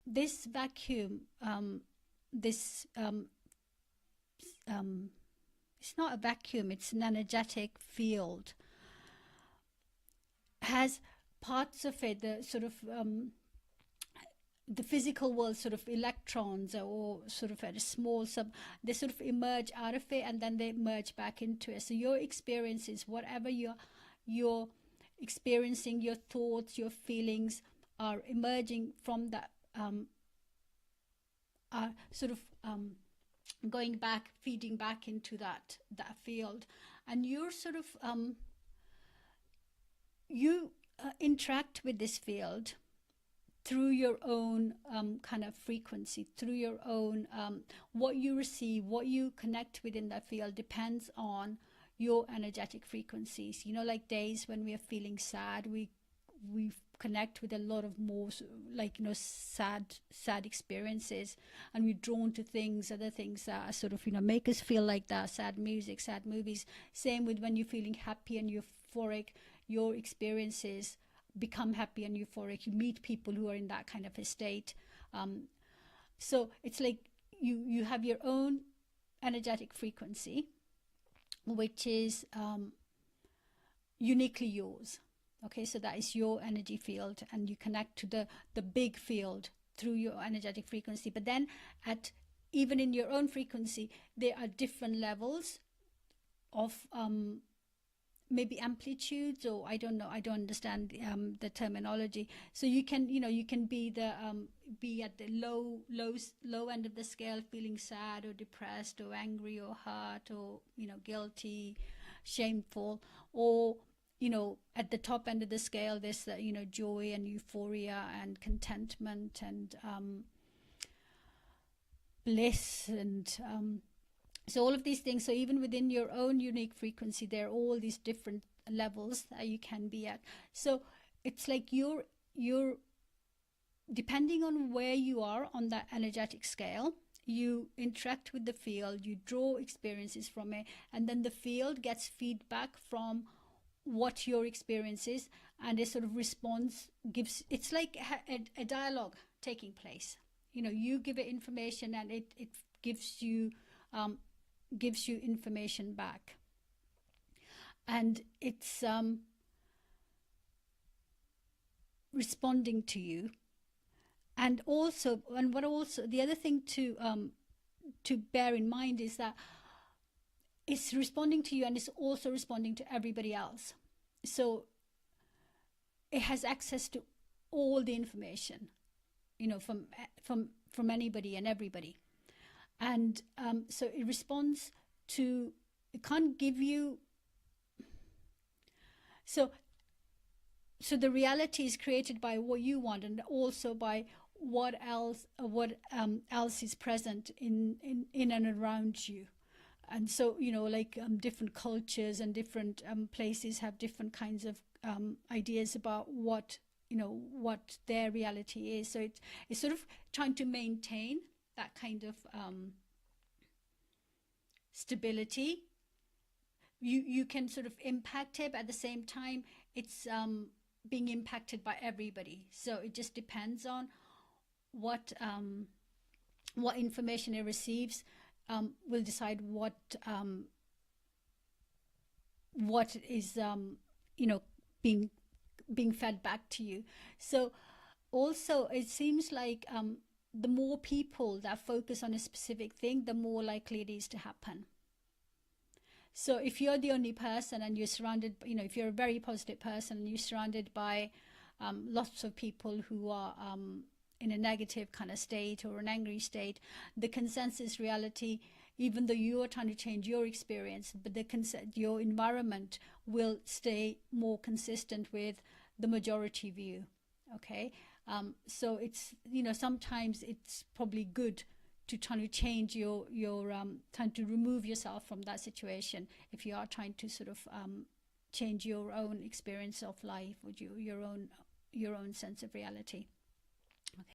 this vacuum, this it's not a vacuum, it's an energetic field, has parts of it, the sort of the physical world, sort of electrons or sort of at a small sub, they sort of emerge out of it and then they merge back into it. So your experiences, whatever you're experiencing, your thoughts, your feelings are emerging from that, are sort of going back, feeding back into that field. And you're sort of you interact with this field through your own kind of frequency, through your own what you receive, what you connect with in that field depends on your energetic frequencies. You know, like days when we are feeling sad, we connect with a lot of more, like, you know, sad experiences, and we're drawn to things, other things that are sort of, you know, make us feel like that. Sad music, sad movies. Same with when you're feeling happy and euphoric, your experiences become happy and euphoric. You meet people who are in that kind of a state. So it's like you have your own energetic frequency, which is uniquely yours. Okay, so that is your energy field, and you connect to the big field through your energetic frequency. But then at even in your own frequency, there are different levels of maybe amplitudes, or I don't know, I don't understand the terminology. So you can, you know, you can be the be at the low end of the scale, feeling sad or depressed or angry or hurt or, you know, guilty, shameful, or, you know, at the top end of the scale, there's you know, joy and euphoria and contentment and bliss and so all of these things. So even within your own unique frequency, there are all these different levels that you can be at. So it's like you're depending on where you are on that energetic scale, you interact with the field, you draw experiences from it, and then the field gets feedback from what your experience is, and a sort of response gives, it's like a dialogue taking place. You know, you give it information and it gives you information back, and it's responding to you. And also, and what also the other thing to bear in mind is that it's responding to you and it's also responding to everybody else. So it has access to all the information, you know, from anybody and everybody. And so it responds to, it can't give you, so the reality is created by what you want, and also by what else is present in and around you. And so, you know, like different cultures and different places have different kinds of ideas about what, you know, what their reality is. So it's sort of trying to maintain that kind of stability. You can sort of impact it, but at the same time it's being impacted by everybody. So it just depends on what information it receives will decide what is you know, being fed back to you. So also it seems like the more people that focus on a specific thing, the more likely it is to happen. So if you're the only person and you're surrounded, you know, if you're a very positive person and you're surrounded by lots of people who are in a negative kind of state or an angry state, the consensus reality, even though you are trying to change your experience, but your environment will stay more consistent with the majority view. Okay, so it's, you know, sometimes it's probably good to try to change your trying to remove yourself from that situation if you are trying to sort of change your own experience of life, or your own sense of reality. Okay.